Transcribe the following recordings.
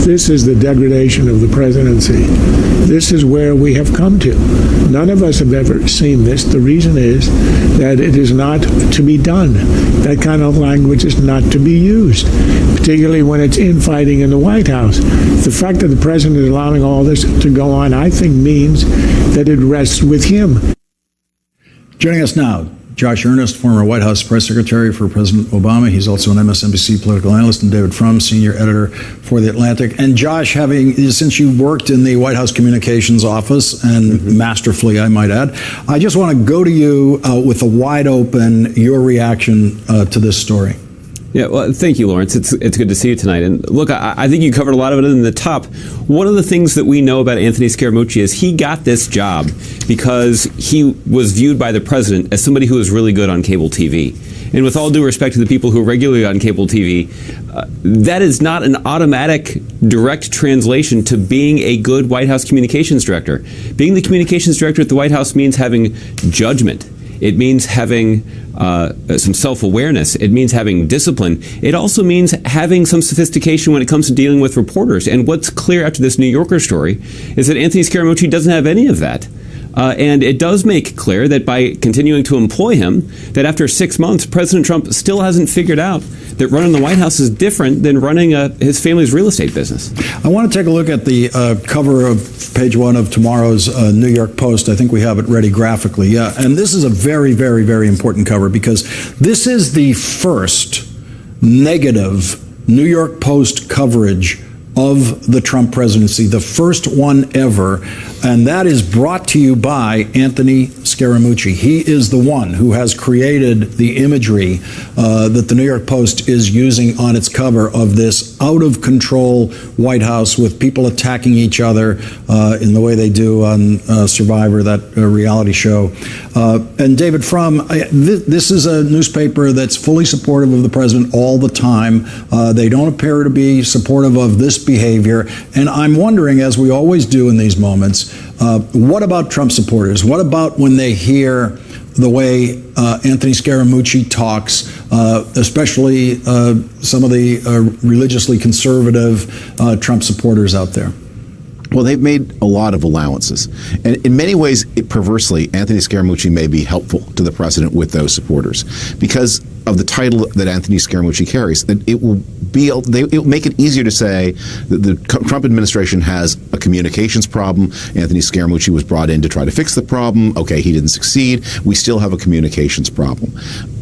This is the degradation of the presidency. This is where we have come to. None of us have ever seen this. The reason is that it is not to be done. That kind of language is not to be used, particularly when it's infighting in the White House. The fact that the president is allowing all this to go on, I think, means that it rests with him. Joining us now, Josh Earnest, former White House press secretary for President Obama. He's also an MSNBC political analyst, and David Frum, senior editor for The Atlantic. And Josh, since you worked in the White House communications office, and masterfully, I might add, I just want to go to you with a wide open, your reaction to this story. Yeah, well, thank you, Lawrence. It's good to see you tonight. And look, I think you covered a lot of it in the top. One of the things that we know about Anthony Scaramucci is he got this job because he was viewed by the president as somebody who was really good on cable TV. And with all due respect to the people who are regularly on cable TV, that is not an automatic direct translation to being a good White House communications director. Being the communications director at the White House means having judgment. It means having some self-awareness. It means having discipline. It also means having some sophistication when it comes to dealing with reporters. And what's clear after this New Yorker story is that Anthony Scaramucci doesn't have any of that. And it does make clear that by continuing to employ him, that after 6 months, President Trump still hasn't figured out that running the White House is different than running his family's real estate business. I want to take a look at the cover of page 1 of tomorrow's New York Post. I think we have it ready graphically. Yeah, and this is a very, very, very important cover because this is the first negative New York Post coverage of the Trump presidency, the first one ever, and that is brought to you by Anthony Scaramucci. He is the one who has created the imagery that the New York Post is using on its cover of this out-of-control White House with people attacking each other in the way they do on Survivor, that reality show. And David Frum, this is a newspaper that's fully supportive of the president all the time. They don't appear to be supportive of this behavior. And I'm wondering, as we always do in these moments, what about Trump supporters? What about when they hear the way Anthony Scaramucci talks, especially some of the religiously conservative Trump supporters out there? Well, they've made a lot of allowances. And in many ways, perversely, Anthony Scaramucci may be helpful to the president with those supporters because of the title that Anthony Scaramucci carries. That it will make it easier to say that the Trump administration has a communications problem. Anthony Scaramucci was brought in to try to fix the problem. Okay, he didn't succeed. We still have a communications problem.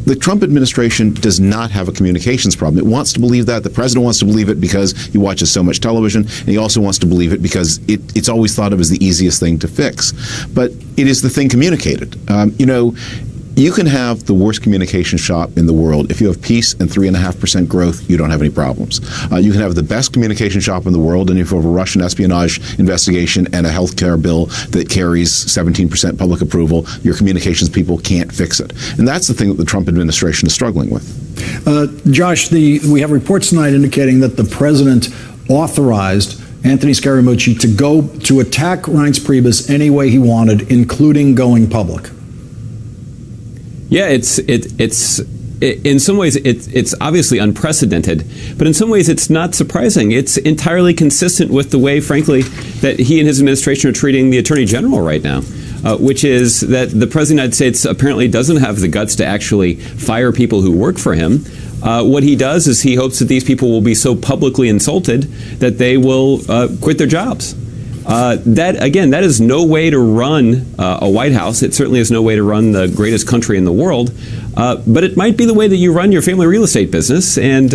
The Trump administration does not have a communications problem. It wants to believe that. The president wants to believe it because he watches so much television, and he also wants to believe it because it's always thought of as the easiest thing to fix. But it is the thing communicated. You can have the worst communication shop in the world. If you have peace and 3.5% growth, you don't have any problems. You can have the best communication shop in the world, and if you have a Russian espionage investigation and a health care bill that carries 17% public approval, your communications people can't fix it. And that's the thing that the Trump administration is struggling with. Josh, we have reports tonight indicating that the president authorized Anthony Scaramucci to go to attack Reince Priebus any way he wanted, including going public. Yeah, it's in some ways it's obviously unprecedented, but in some ways it's not surprising. It's entirely consistent with the way, frankly, that he and his administration are treating the Attorney General right now, which is that the President of the United States apparently doesn't have the guts to actually fire people who work for him. What he does is he hopes that these people will be so publicly insulted that they will quit their jobs. That is no way to run a White House. It certainly is no way to run the greatest country in the world. But it might be the way that you run your family real estate business. And,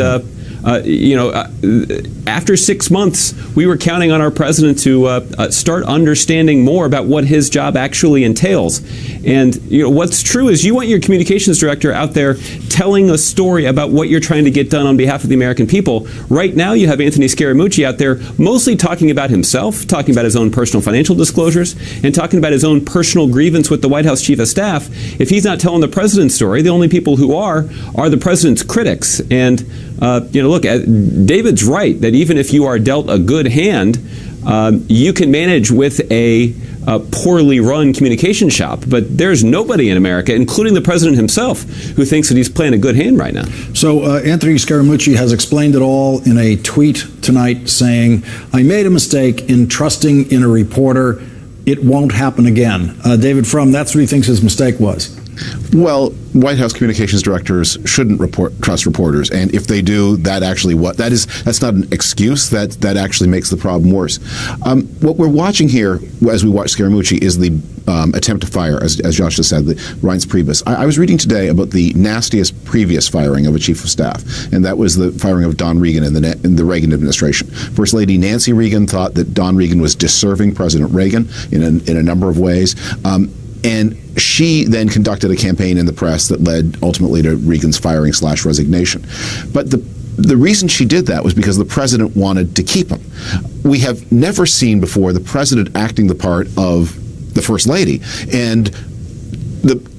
after 6 months, we were counting on our president to start understanding more about what his job actually entails. And what's true is you want your communications director out there telling a story about what you're trying to get done on behalf of the American people. Right now, you have Anthony Scaramucci out there mostly talking about himself, talking about his own personal financial disclosures, and talking about his own personal grievance with the White House chief of staff. If he's not telling the president's story, the only people who are the president's critics. And look, David's right that even if you are dealt a good hand, you can manage with a poorly run communication shop, but there's nobody in America, including the president himself, who thinks that he's playing a good hand right now. So Anthony Scaramucci has explained it all in a tweet tonight saying, I made a mistake in trusting in a reporter. It won't happen again. David Frum, that's what he thinks his mistake was. Well, White House communications directors shouldn't trust reporters, and if they do, that's not an excuse. That actually makes the problem worse. What we're watching here, as we watch Scaramucci, is the attempt to fire, as Josh just said, the Reince Priebus. I was reading today about the nastiest previous firing of a chief of staff, and that was the firing of Don Regan in the Reagan administration. First Lady Nancy Reagan thought that Don Regan was disserving President Reagan in a number of ways. And she then conducted a campaign in the press that led ultimately to Reagan's firing / resignation. But the reason she did that was because the president wanted to keep him. We have never seen before the president acting the part of the first lady and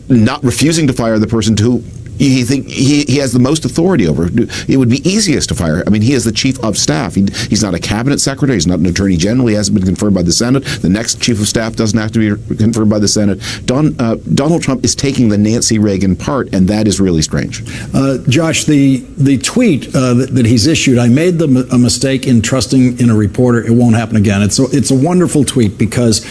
not refusing to fire the person who he has the most authority over. It would be easiest to fire. I mean, he is the chief of staff. He's not a cabinet secretary. He's not an attorney general. He hasn't been confirmed by the Senate. The next chief of staff doesn't have to be confirmed by the Senate. Donald Trump is taking the Nancy Reagan part, and that is really strange. Josh, the tweet that he's issued, I made a mistake in trusting in a reporter. It won't happen again. It's a wonderful tweet because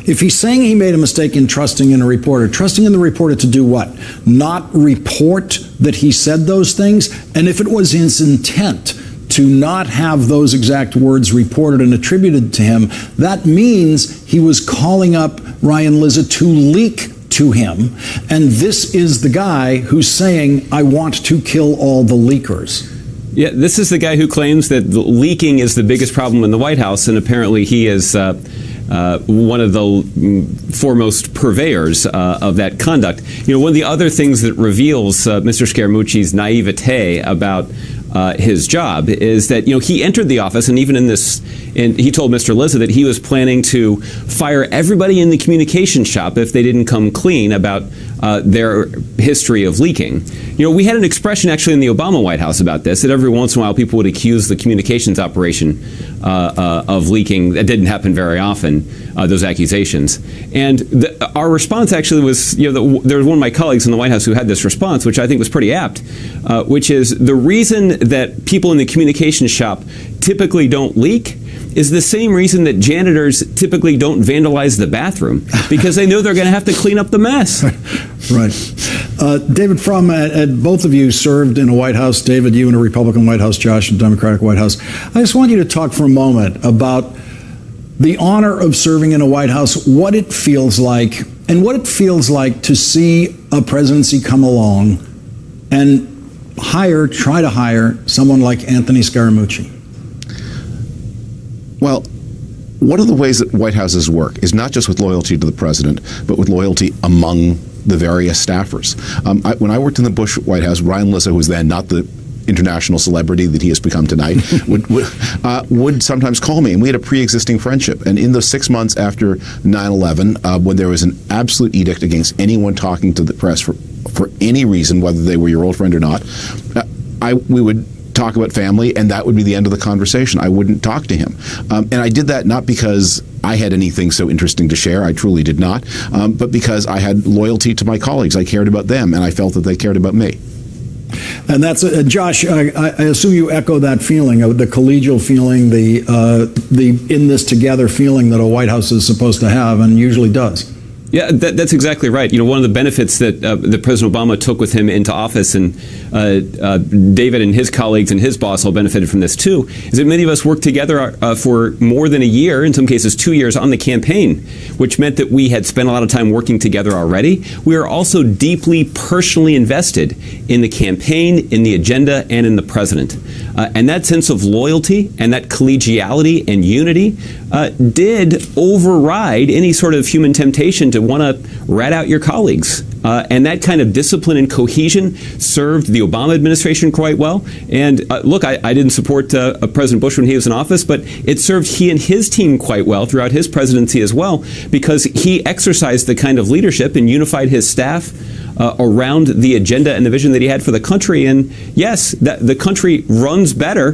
if he's saying he made a mistake in trusting in a reporter, trusting in the reporter to do what? Not report that he said those things? And if it was his intent to not have those exact words reported and attributed to him, that means he was calling up Ryan Lizza to leak to him. And this is the guy who's saying, I want to kill all the leakers. Yeah, this is the guy who claims that leaking is the biggest problem in the White House, and apparently he is one of the foremost purveyors of that conduct. One of the other things that reveals Mr. Scaramucci's naivete about his job is that he entered the office, and even in this, and he told Mr. Lizza that he was planning to fire everybody in the communication shop if they didn't come clean about their history of leaking. We had an expression actually in the Obama White House about this, that every once in a while people would accuse the communications operation of leaking. That didn't happen very often, those accusations. And our response actually was, there was one of my colleagues in the White House who had this response, which I think was pretty apt, which is the reason that people in the communications shop typically don't leak is the same reason that janitors typically don't vandalize the bathroom, because they know they're going to have to clean up the mess. Right. David Frum, both of you served in a White House. David, you in a Republican White House, Josh in a Democratic White House. I just want you to talk for a moment about the honor of serving in a White House, what it feels like, and what it feels like to see a presidency come along and try to hire someone like Anthony Scaramucci. Well, one of the ways that White Houses work is not just with loyalty to the president, but with loyalty among the various staffers. When I worked in the Bush White House, Ryan Lizza, who was then not the international celebrity that he has become tonight, would sometimes call me, and we had a pre-existing friendship. And in those 6 months after 9/11, when there was an absolute edict against anyone talking to the press for any reason, whether they were your old friend or not, we would talk about family, and that would be the end of the conversation. I wouldn't talk to him. And I did that not because I had anything so interesting to share. I truly did not. But because I had loyalty to my colleagues. I cared about them, and I felt that they cared about me. And that's Josh. I assume you echo that feeling, the collegial feeling, the in this together feeling that a White House is supposed to have, and usually does. Yeah, that's exactly right. One of the benefits that President Obama took with him into office, and David and his colleagues and his boss all benefited from this too, is that many of us worked together for more than a year, in some cases 2 years, on the campaign, which meant that we had spent a lot of time working together already. We are also deeply personally invested in the campaign, in the agenda, and in the president. And that sense of loyalty and that collegiality and unity did override any sort of human temptation to want to rat out your colleagues. And that kind of discipline and cohesion served the Obama administration quite well. And look, I didn't support President Bush when he was in office, but it served he and his team quite well throughout his presidency as well, because he exercised the kind of leadership and unified his staff around the agenda and the vision that he had for the country. And yes, the country runs better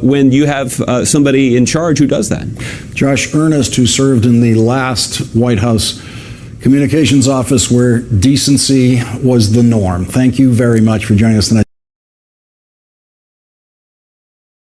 when you have somebody in charge who does that. Josh Earnest, who served in the last White House Communications Office where decency was the norm. Thank you very much for joining us tonight.